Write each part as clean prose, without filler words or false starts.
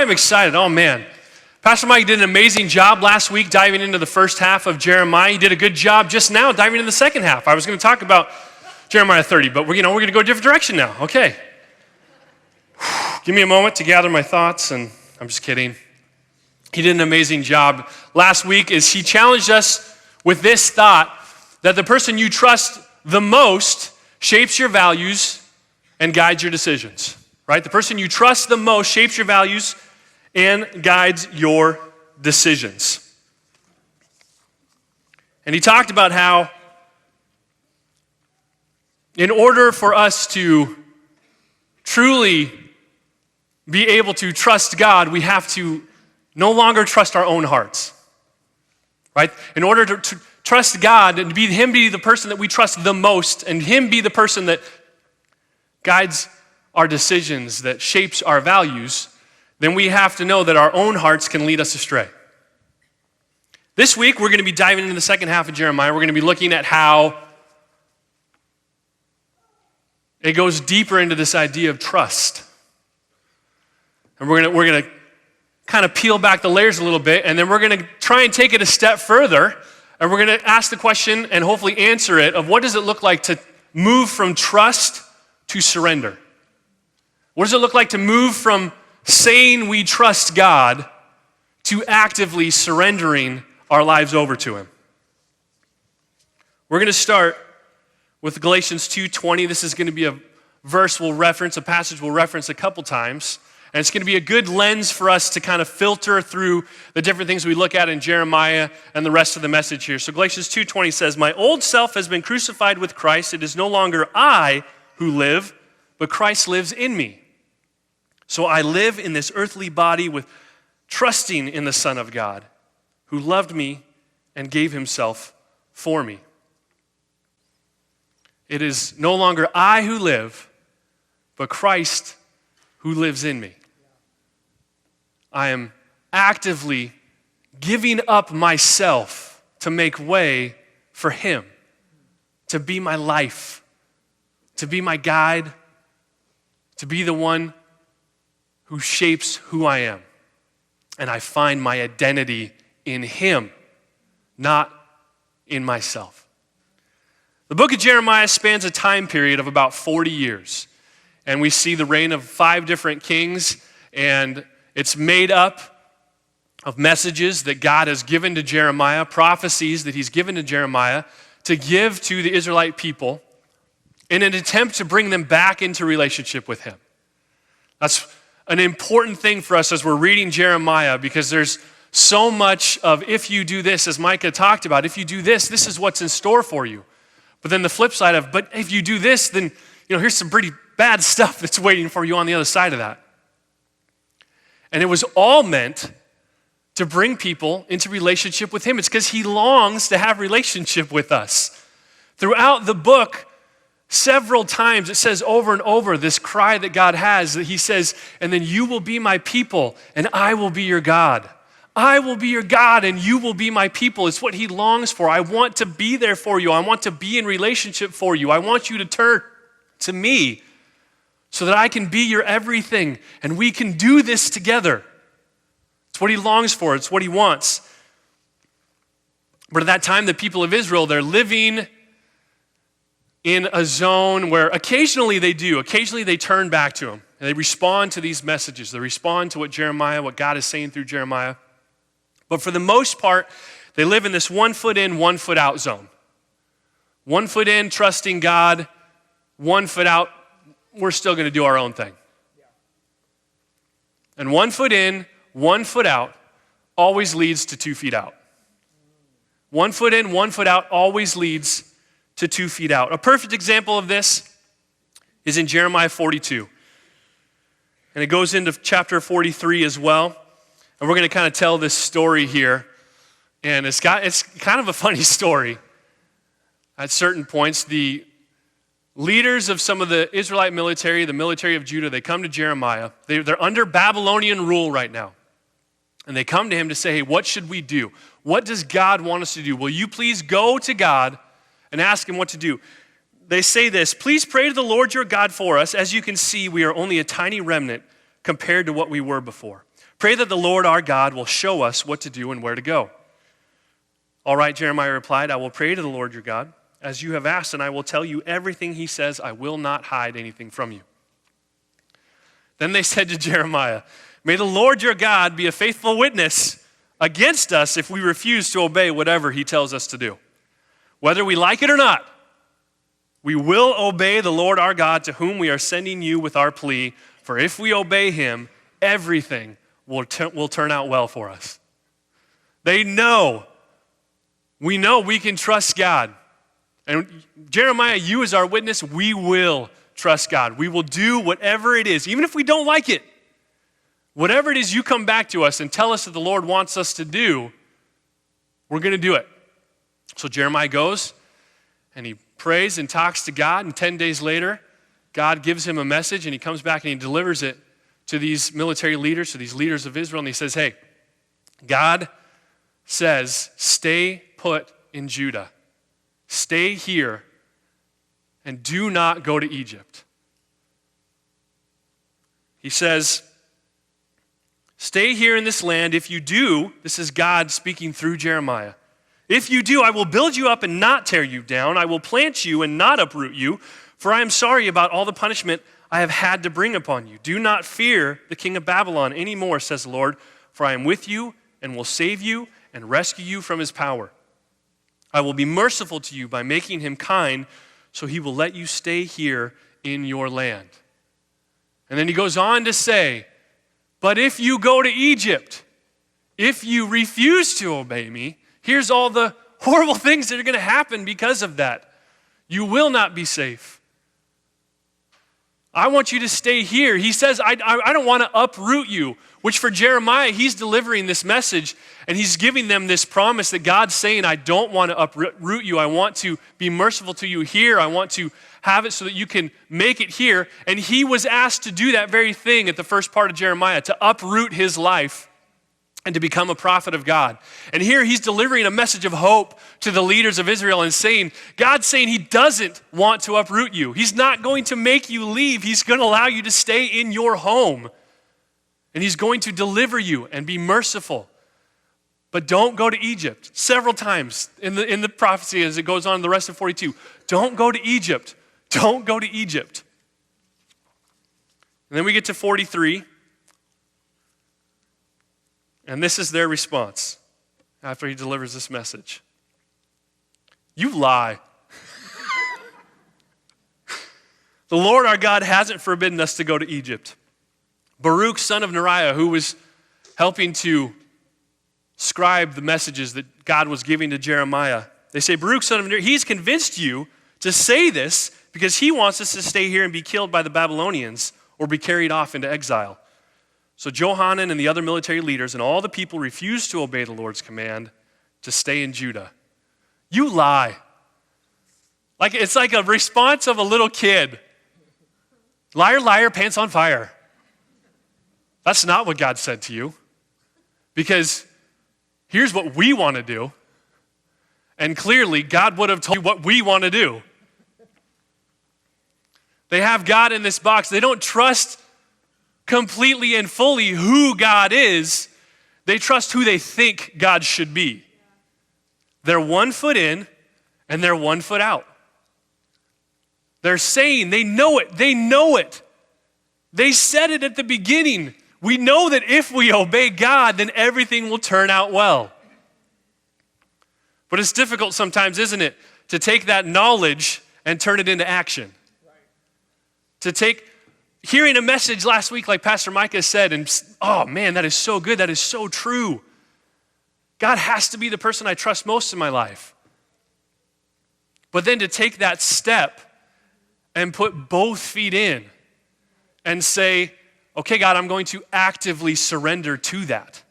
I'm excited. Oh, man. Pastor Mike did an amazing job last week diving into the first half of Jeremiah. He did a good job just now diving into the second half. I was going to talk about Jeremiah 30, but we're going to go a different direction now. Okay. Give me a moment to gather my thoughts, and I'm just kidding. He did an amazing job last week as he challenged us with this thought that the person you trust the most shapes your values and guides your decisions, right? The person you trust the most shapes your values and guides your decisions. And he talked about how in order for us to truly be able to trust God, we have to no longer trust our own hearts, right? In order to trust God and Him be the person that we trust the most and Him be the person that guides our decisions, that shapes our values, then we have to know that our own hearts can lead us astray. This week, we're going to be diving into the second half of Jeremiah. We're going to be looking at how it goes deeper into this idea of trust. And we're going to kind of peel back the layers a little bit, and then we're going to try and take it a step further, and we're going to ask the question and hopefully answer it of what does it look like to move from trust to surrender? What does it look like to move from saying we trust God to actively surrendering our lives over to Him? We're going to start with Galatians 2:20. This is going to be a verse we'll reference, a passage we'll reference a couple times. And it's going to be a good lens for us to kind of filter through the different things we look at in Jeremiah and the rest of the message here. So Galatians 2:20 says, "My old self has been crucified with Christ. It is no longer I who live, but Christ lives in me. So I live in this earthly body with trusting in the Son of God, who loved me and gave Himself for me. It is no longer I who live, but Christ who lives in me. I am actively giving up myself to make way for Him, to be my life, to be my guide, to be the one who shapes who I am. And I find my identity in Him, not in myself." The book of Jeremiah spans a time period of about 40 years. And we see the reign of 5 different kings, and it's made up of messages that God has given to Jeremiah, prophecies that He's given to Jeremiah to give to the Israelite people in an attempt to bring them back into relationship with Him. That's an important thing for us as we're reading Jeremiah, because there's so much of if you do this, as Micah talked about, if you do this, this is what's in store for you. But then the flip side of, but if you do this, then here's some pretty bad stuff that's waiting for you on the other side of that. And it was all meant to bring people into relationship with Him. It's because He longs to have relationship with us. Throughout the book, several times it says over and over this cry that God has, that He says, "And then you will be my people, and I will be your God. I will be your God, and you will be my people." It's what He longs for. I want to be there for you. I want to be in relationship for you. I want you to turn to me so that I can be your everything, and we can do this together. It's what He longs for. It's what He wants. But at that time, the people of Israel, they're living in a zone where occasionally they turn back to Him, and they respond to these messages. They respond to what God is saying through Jeremiah. But for the most part, they live in this 1 foot in, 1 foot out zone. 1 foot in, trusting God. 1 foot out, we're still going to do our own thing. And 1 foot in, 1 foot out always leads to 2 feet out. 1 foot in, 1 foot out always leads to 2 feet out. A perfect example of this is in Jeremiah 42. And it goes into chapter 43 as well. And we're going to kind of tell this story here. And it's kind of a funny story. At certain points, the leaders of some of the Israelite military, the military of Judah, they come to Jeremiah. They're under Babylonian rule right now. And they come to him to say, "Hey, what should we do? What does God want us to do? Will you please go to God and ask Him what to do?" They say this, "Please pray to the Lord your God for us. As you can see, we are only a tiny remnant compared to what we were before. Pray that the Lord our God will show us what to do and where to go." "All right," Jeremiah replied, "I will pray to the Lord your God, as you have asked, and I will tell you everything he says. I will not hide anything from you." Then they said to Jeremiah, "May the Lord your God be a faithful witness against us if we refuse to obey whatever he tells us to do. Whether we like it or not, we will obey the Lord our God to whom we are sending you with our plea, for if we obey him, everything will turn out well for us." They know. We know we can trust God. And Jeremiah, you as our witness, we will trust God. We will do whatever it is, even if we don't like it. Whatever it is you come back to us and tell us that the Lord wants us to do, we're going to do it. So Jeremiah goes and he prays and talks to God, and 10 days later, God gives him a message, and he comes back and he delivers it to these military leaders, to these leaders of Israel, and he says, "Hey, God says, stay put in Judah. Stay here and do not go to Egypt." He says, "Stay here in this land. If you do," this is God speaking through Jeremiah, "if you do, I will build you up and not tear you down. I will plant you and not uproot you, for I am sorry about all the punishment I have had to bring upon you. Do not fear the king of Babylon anymore, says the Lord, for I am with you and will save you and rescue you from his power. I will be merciful to you by making him kind, so he will let you stay here in your land." And then he goes on to say, "But if you go to Egypt, if you refuse to obey me, here's all the horrible things that are going to happen because of that. You will not be safe. I want you to stay here." He says, I don't want to uproot you, which for Jeremiah, he's delivering this message, and he's giving them this promise that God's saying, I don't want to uproot you. I want to be merciful to you here. I want to have it so that you can make it here. And he was asked to do that very thing at the first part of Jeremiah, to uproot his life and to become a prophet of God. And here he's delivering a message of hope to the leaders of Israel and saying, God's saying he doesn't want to uproot you. He's not going to make you leave. He's going to allow you to stay in your home. And he's going to deliver you and be merciful. But don't go to Egypt. Several times in the prophecy as it goes on in the rest of 42. Don't go to Egypt. Don't go to Egypt. And then we get to 43. And this is their response after he delivers this message. "You lie. The Lord our God hasn't forbidden us to go to Egypt." Baruch, son of Neriah, who was helping to scribe the messages that God was giving to Jeremiah, they say, "Baruch, son of Neriah, he's convinced you to say this because he wants us to stay here and be killed by the Babylonians or be carried off into exile." So Johanan and the other military leaders and all the people refused to obey the Lord's command to stay in Judah. "You lie." It's like a response of a little kid. "Liar, liar, pants on fire." That's not what God said to you. Because here's what we want to do. And clearly, God would have told you what we want to do. They have God in this box. They don't trust completely and fully who God is. They trust who they think God should be. They're 1 foot in and they're 1 foot out. They're saying, they know it. They know it. They said it at the beginning. We know that if we obey God, then everything will turn out well. But it's difficult sometimes, isn't it, to take that knowledge and turn it into action. To take hearing a message last week like Pastor Micah said, and oh man, that is so good, that is so true. God has to be the person I trust most in my life. But then to take that step and put both feet in and say, okay, God, I'm going to actively surrender to that.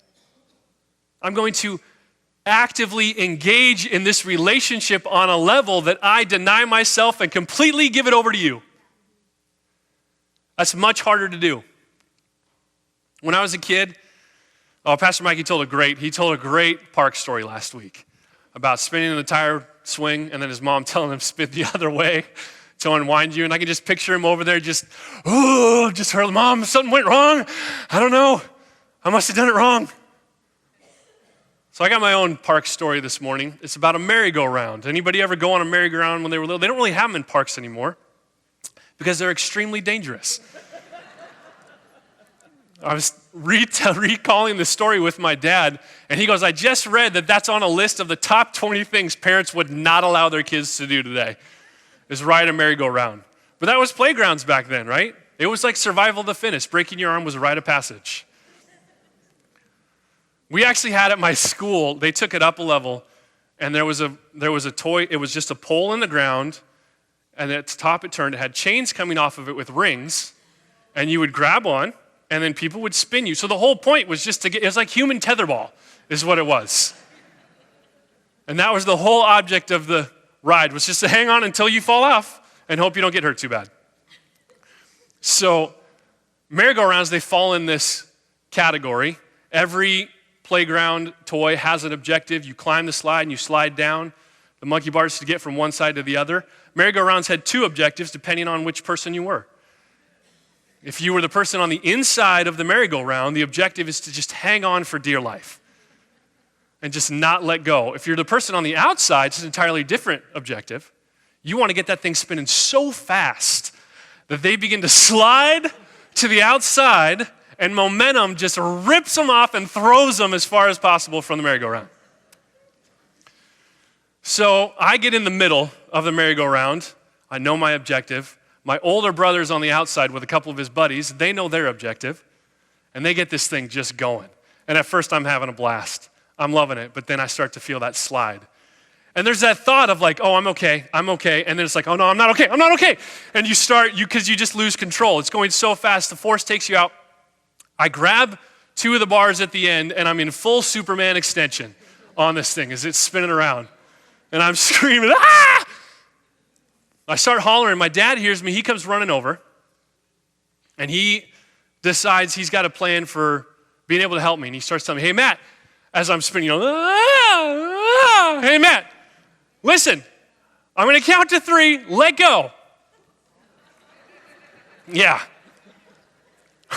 I'm going to actively engage in this relationship on a level that I deny myself and completely give it over to you. That's much harder to do. When I was a kid, Pastor Mike, he told a great park story last week about spinning in the tire swing and then his mom telling him to spin the other way to unwind you. And I can just picture him over there just heard, Mom, something went wrong. I don't know. I must have done it wrong. So I got my own park story this morning. It's about a merry-go-round. Anybody ever go on a merry-go-round when they were little? They don't really have them in parks anymore because they're extremely dangerous. I was recalling the story with my dad, and he goes, I just read that that's on a list of the top 20 things parents would not allow their kids to do today, is ride a merry-go-round. But that was playgrounds back then, right? It was like survival of the fittest. Breaking your arm was a rite of passage. We actually had at my school, they took it up a level, and there was a toy, it was just a pole in the ground, and at the top it turned, it had chains coming off of it with rings, and you would grab on, and then people would spin you. So the whole point was just to get, it was like human tetherball, is what it was. And that was the whole object of the ride, was just to hang on until you fall off and hope you don't get hurt too bad. So merry-go-rounds, they fall in this category. Every playground toy has an objective. You climb the slide and you slide down. The monkey bars to get from one side to the other. Merry-go-rounds had two objectives depending on which person you were. If you were the person on the inside of the merry-go-round, the objective is to just hang on for dear life and just not let go. If you're the person on the outside, it's an entirely different objective. You want to get that thing spinning so fast that they begin to slide to the outside and momentum just rips them off and throws them as far as possible from the merry-go-round. So I get in the middle of the merry-go-round. I know my objective. My older brother's on the outside with a couple of his buddies. They know their objective, and they get this thing just going. And at first, I'm having a blast. I'm loving it, but then I start to feel that slide. And there's that thought of like, oh, I'm okay. And then it's like, oh, no, I'm not okay. And you start, because you just lose control. It's going so fast, the force takes you out. I grab two of the bars at the end, and I'm in full Superman extension on this thing as it's spinning around. And I'm screaming, ah! I start hollering. My dad hears me. He comes running over, and he decides he's got a plan for being able to help me. And he starts telling me, hey, Matt, as I'm spinning, hey, Matt, listen, I'm going to count to 3, let go. Yeah.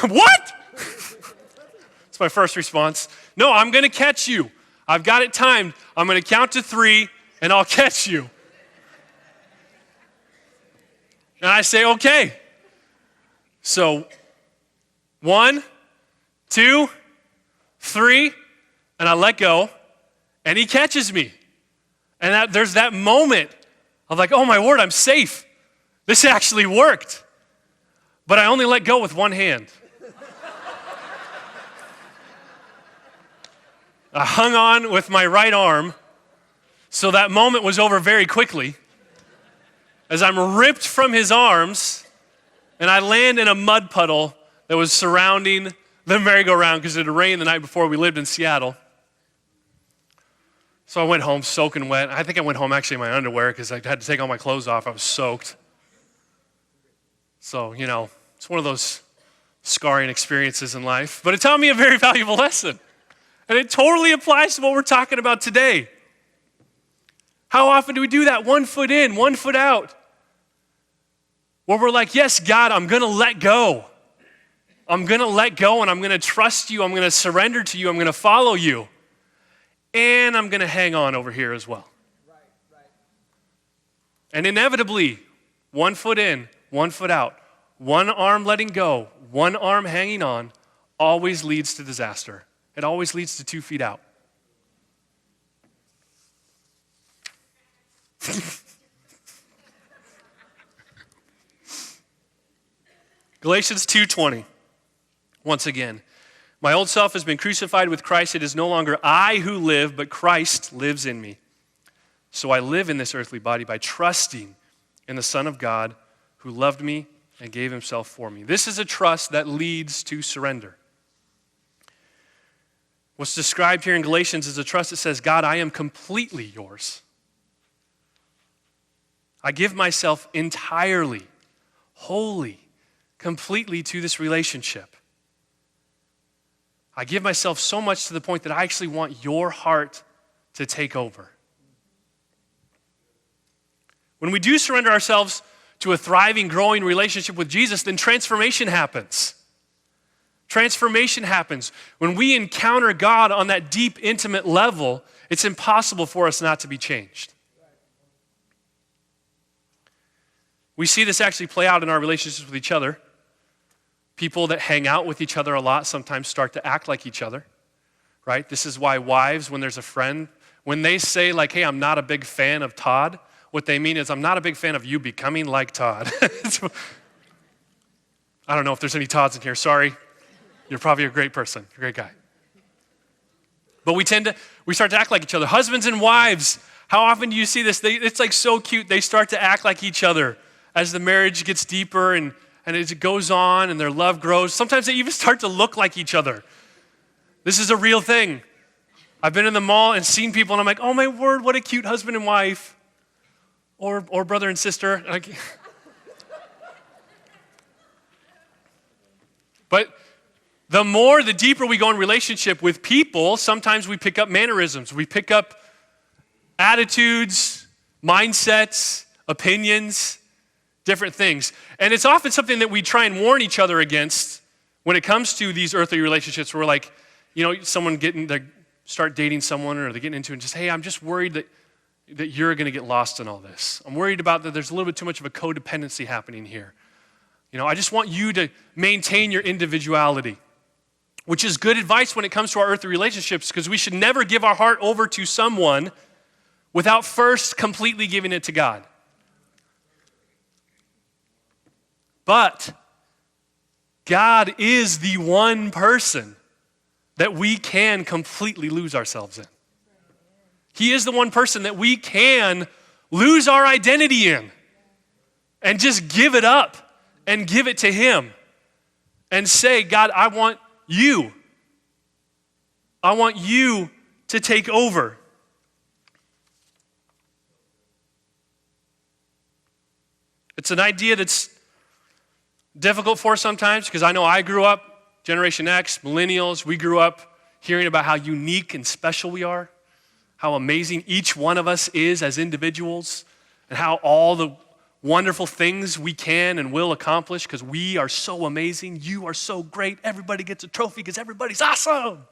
What? That's my first response. No, I'm going to catch you. I've got it timed. I'm going to count to 3, and I'll catch you. And I say, okay. So 1, 2, 3, and I let go, and he catches me. And there's that moment of like, oh my word, I'm safe. This actually worked. But I only let go with one hand. I hung on with my right arm, so that moment was over very quickly. As I'm ripped from his arms, and I land in a mud puddle that was surrounding the merry-go-round because it had rained the night before. We lived in Seattle. So I went home soaking wet. I think I went home actually in my underwear because I had to take all my clothes off. I was soaked. So, it's one of those scarring experiences in life. But it taught me a very valuable lesson. And it totally applies to what we're talking about today. How often do we do that? 1 foot in, 1 foot out. Where we're like, yes, God, I'm going to let go. I'm going to let go and I'm going to trust you. I'm going to surrender to you. I'm going to follow you. And I'm going to hang on over here as well. Right. And inevitably, 1 foot in, 1 foot out, one arm letting go, one arm hanging on, always leads to disaster. It always leads to 2 feet out. Galatians 2:20. Once again, my old self has been crucified with Christ. It is no longer I who live, but Christ lives in me. So I live in this earthly body by trusting in the Son of God who loved me and gave himself for me. This is a trust that leads to surrender. What's described here in Galatians is a trust that says, God, I am completely yours. I give myself entirely, wholly, completely to this relationship. I give myself so much to the point that I actually want your heart to take over. When we do surrender ourselves to a thriving, growing relationship with Jesus, then transformation happens. Transformation happens. When we encounter God on that deep, intimate level, it's impossible for us not to be changed. We see this actually play out in our relationships with each other. People that hang out with each other a lot sometimes start to act like each other, right? This is why wives, when there's a friend, when they say like, hey, I'm not a big fan of Todd, what they mean is, I'm not a big fan of you becoming like Todd. I don't know if there's any Todds in here, sorry. You're probably a great person, a great guy. But we start to act like each other. Husbands and wives, how often do you see this? It's like so cute. They start to act like each other as the marriage gets deeper and as it goes on and their love grows. Sometimes they even start to look like each other. This is a real thing. I've been in the mall and seen people and I'm like, oh my word, what a cute husband and wife. Or brother and sister. But the deeper we go in relationship with people, sometimes we pick up mannerisms. We pick up attitudes, mindsets, opinions, different things. And it's often something that we try and warn each other against when it comes to these earthly relationships where like, someone start dating someone or they get into it and just, hey, I'm just worried that you're going to get lost in all this. I'm worried about that there's a little bit too much of a codependency happening here. I just want you to maintain your individuality, which is good advice when it comes to our earthly relationships because we should never give our heart over to someone without first completely giving it to God. But God is the one person that we can completely lose ourselves in. He is the one person that we can lose our identity in and just give it up and give it to Him and say, God, I want you. I want you to take over. It's an idea that's difficult for us sometimes because I know I grew up, Generation X, millennials, we grew up hearing about how unique and special we are, how amazing each one of us is as individuals, and how all the wonderful things we can and will accomplish because we are so amazing. You are so great. Everybody gets a trophy because everybody's awesome.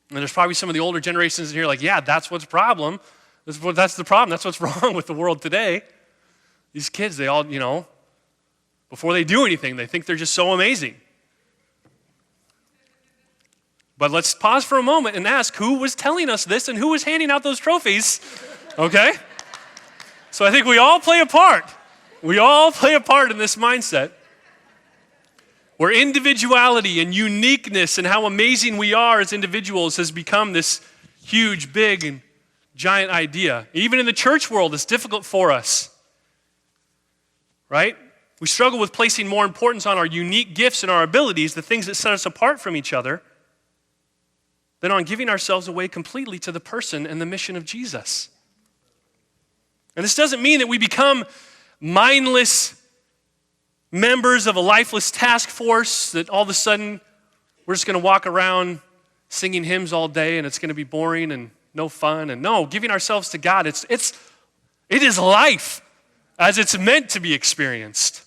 And there's probably some of the older generations in here like, yeah, that's what's the problem. That's the problem. That's what's wrong with the world today. These kids, they all, before they do anything, they think they're just so amazing. But let's pause for a moment and ask who was telling us this and who was handing out those trophies, okay? So I think we all play a part. We all play a part in this mindset where individuality and uniqueness and how amazing we are as individuals has become this huge, big, and giant idea. Even in the church world, it's difficult for us, right? We struggle with placing more importance on our unique gifts and our abilities, the things that set us apart from each other, than on giving ourselves away completely to the person and the mission of Jesus. And this doesn't mean that we become mindless members of a lifeless task force, that all of a sudden we're just going to walk around singing hymns all day and it's going to be boring and no fun. And no, giving ourselves to God, it is life as it's meant to be experienced.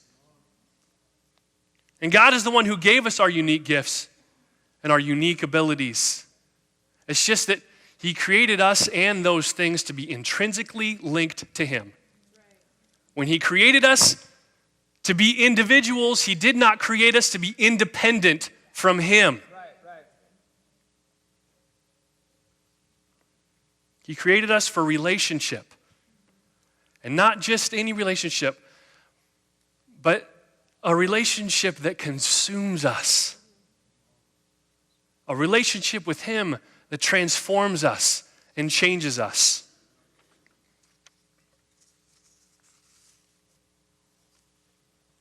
And God is the one who gave us our unique gifts and our unique abilities. It's just that He created us and those things to be intrinsically linked to Him. When He created us to be individuals, He did not create us to be independent from Him. Right. He created us for relationship. And not just any relationship, but a relationship that consumes us. A relationship with Him that transforms us and changes us.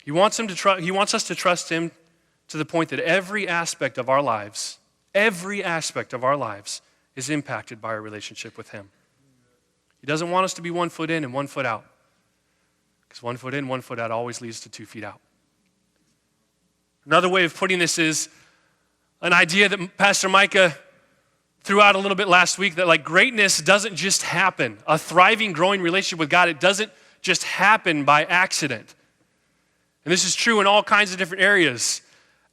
He wants us to trust Him to the point that every aspect of our lives is impacted by our relationship with Him. He doesn't want us to be 1 foot in and 1 foot out. Because 1 foot in, 1 foot out always leads to 2 feet out. Another way of putting this is an idea that Pastor Micah threw out a little bit last week, that like greatness doesn't just happen. A thriving, growing relationship with God, it doesn't just happen by accident. And this is true in all kinds of different areas.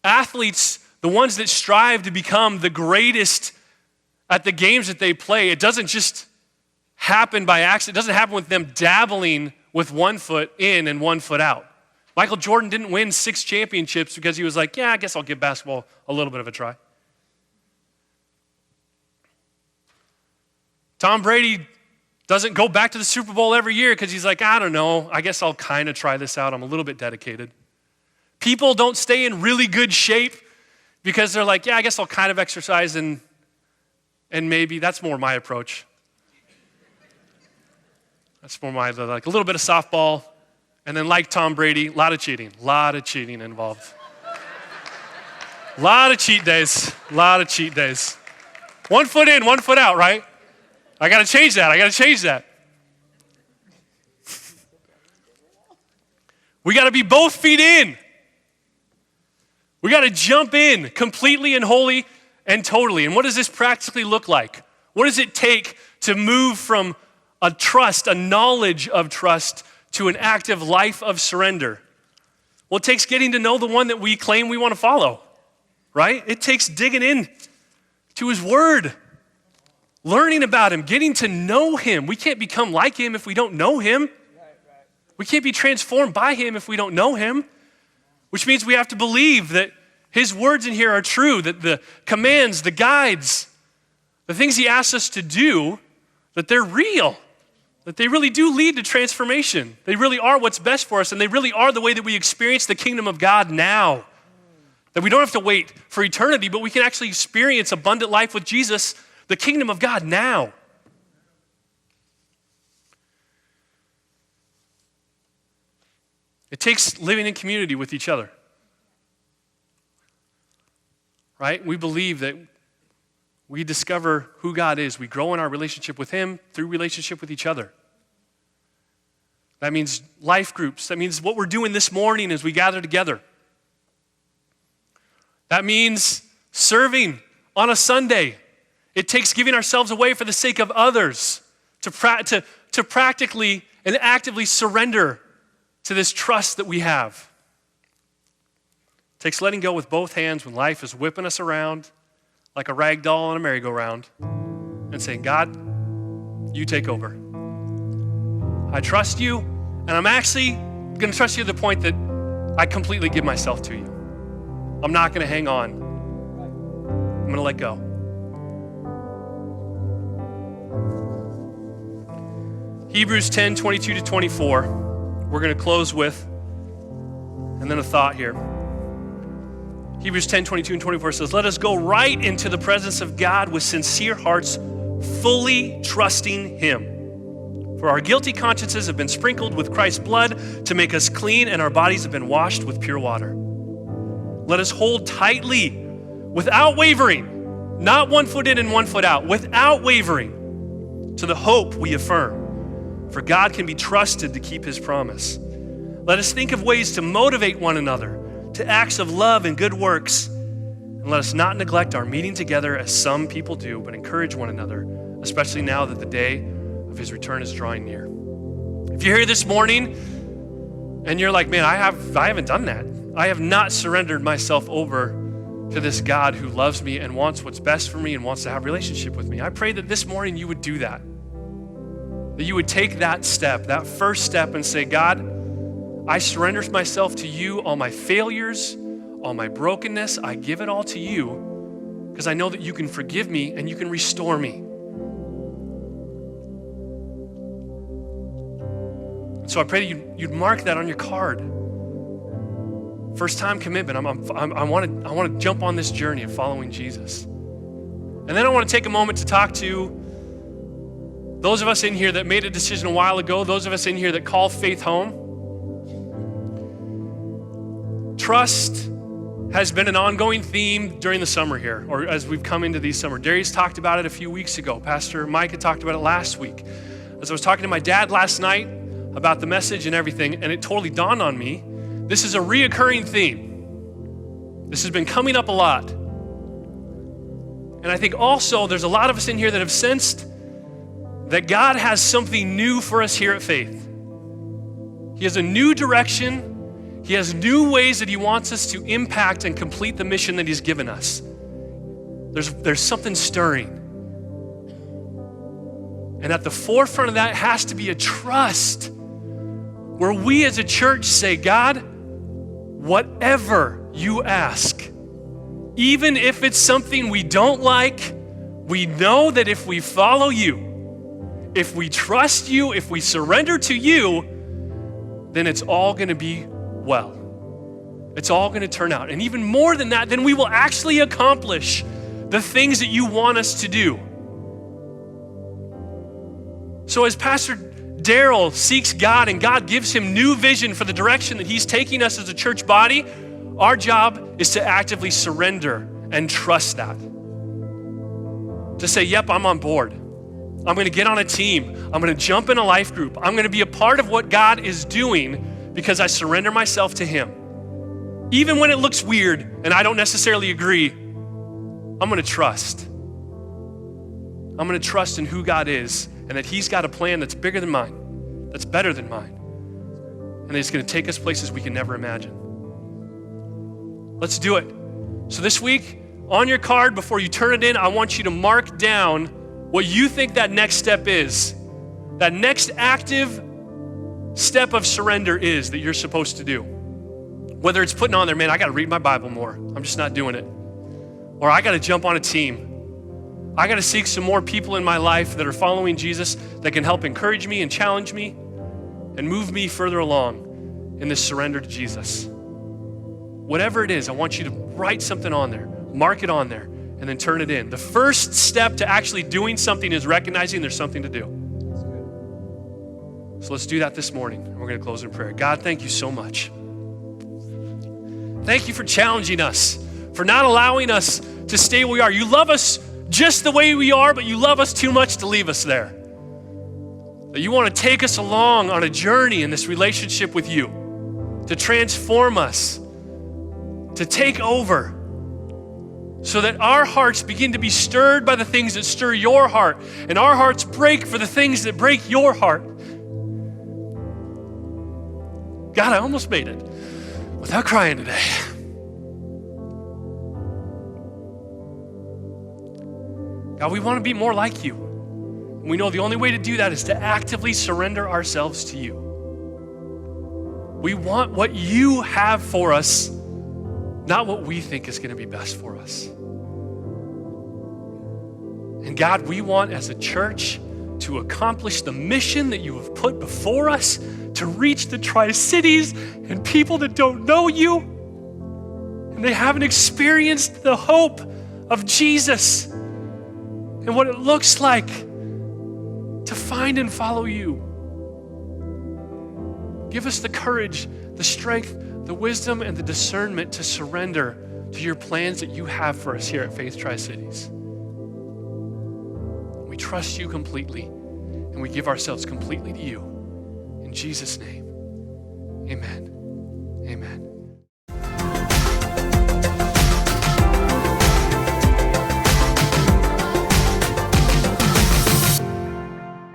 Athletes, the ones that strive to become the greatest at the games that they play, it doesn't just happen by accident. It doesn't happen with them dabbling with one foot in and one foot out. Michael Jordan didn't win 6 championships because he was like, yeah, I guess I'll give basketball a little bit of a try. Tom Brady doesn't go back to the Super Bowl every year because he's like, I don't know, I guess I'll kind of try this out. I'm a little bit dedicated. People don't stay in really good shape because they're like, yeah, I guess I'll kind of exercise and maybe. That's more my approach. That's more my, like a little bit of softball, and then like Tom Brady, a lot of cheating involved. A lot of cheat days. One foot in, one foot out, right? I got to change that. We got to be both feet in. We got to jump in completely and wholly and totally. And what does this practically look like? What does it take to move from a knowledge of trust to an active life of surrender? Well, it takes getting to know the one that we claim we want to follow, right? It takes digging in to his word, learning about him, getting to know him. We can't become like him if we don't know him. We can't be transformed by him if we don't know him, which means we have to believe that his words in here are true, that the commands, the guides, the things he asks us to do, that they're real, that they really do lead to transformation. They really are what's best for us, and they really are the way that we experience the kingdom of God now. That we don't have to wait for eternity, but we can actually experience abundant life with Jesus, the kingdom of God now. It takes living in community with each other. Right? We believe that we discover who God is. We grow in our relationship with him through relationship with each other. That means life groups. That means what we're doing this morning as we gather together. That means serving on a Sunday. It takes giving ourselves away for the sake of others to practically and actively surrender to this trust that we have. It takes letting go with both hands when life is whipping us around like a rag doll on a merry-go-round and saying, God, you take over. I trust you, and I'm actually going to trust you to the point that I completely give myself to you. I'm not going to hang on. I'm going to let go. Hebrews 10, 22 to 24, we're going to close with, and then a thought here. Hebrews 10, 22 and 24 says, let us go right into the presence of God with sincere hearts, fully trusting him. For our guilty consciences have been sprinkled with Christ's blood to make us clean, and our bodies have been washed with pure water. Let us hold tightly, without wavering, not one foot in and one foot out, without wavering, to the hope we affirm. For God can be trusted to keep his promise. Let us think of ways to motivate one another to acts of love and good works. And let us not neglect our meeting together as some people do, but encourage one another, especially now that the day of his return is drawing near. If you're here this morning and you're like, man, I haven't done that. I have not surrendered myself over to this God who loves me and wants what's best for me and wants to have a relationship with me. I pray that this morning you would do that. That you would take that step, that first step, and say, God, I surrender myself to you, all my failures, all my brokenness. I give it all to you because I know that you can forgive me and you can restore me. So I pray that you'd mark that on your card. First time commitment. I want to jump on this journey of following Jesus. And then I want to take a moment to talk to those of us in here that made a decision a while ago, those of us in here that call faith home. Trust has been an ongoing theme during the summer here, or as we've come into these summer. Darius talked about it a few weeks ago. Pastor Mike had talked about it last week. As I was talking to my dad last night about the message and everything, and it totally dawned on me, this is a reoccurring theme. This has been coming up a lot. And I think also there's a lot of us in here that have sensed that God has something new for us here at Faith. He has a new direction. He has new ways that he wants us to impact and complete the mission that he's given us. There's something stirring. And at the forefront of that has to be a trust where we as a church say, God, whatever you ask, even if it's something we don't like, we know that if we follow you, if we trust you, if we surrender to you, then it's all going to be well. It's all going to turn out. And even more than that, then we will actually accomplish the things that you want us to do. So as Pastor Daryl seeks God and God gives him new vision for the direction that he's taking us as a church body, our job is to actively surrender and trust that. To say, yep, I'm on board. I'm going to get on a team. I'm going to jump in a life group. I'm going to be a part of what God is doing because I surrender myself to him. Even when it looks weird and I don't necessarily agree, I'm going to trust. I'm going to trust in who God is and that he's got a plan that's bigger than mine, that's better than mine, and that it's going to take us places we can never imagine. Let's do it. So this week, on your card, before you turn it in, I want you to mark down what you think that next step is, that next active step of surrender is that you're supposed to do. Whether it's putting on there, man, I got to read my Bible more. I'm just not doing it. Or I got to jump on a team. I got to seek some more people in my life that are following Jesus that can help encourage me and challenge me and move me further along in this surrender to Jesus. Whatever it is, I want you to write something on there, mark it on there, and then turn it in. The first step to actually doing something is recognizing there's something to do. So let's do that this morning. We're going to close in prayer. God, thank you so much. Thank you for challenging us, for not allowing us to stay where we are. You love us just the way we are, but you love us too much to leave us there. That you want to take us along on a journey in this relationship with you, to transform us, to take over, so that our hearts begin to be stirred by the things that stir your heart, and our hearts break for the things that break your heart. God, I almost made it without crying today. God, we want to be more like you. And we know the only way to do that is to actively surrender ourselves to you. We want what you have for us, not what we think is going to be best for us. And God, we want as a church to accomplish the mission that you have put before us, to reach the Tri-Cities and people that don't know you and they haven't experienced the hope of Jesus and what it looks like to find and follow you. Give us the courage, the strength, the wisdom, and the discernment to surrender to your plans that you have for us here at Faith Tri-Cities. We trust you completely, and we give ourselves completely to you. In Jesus' name, amen. Amen.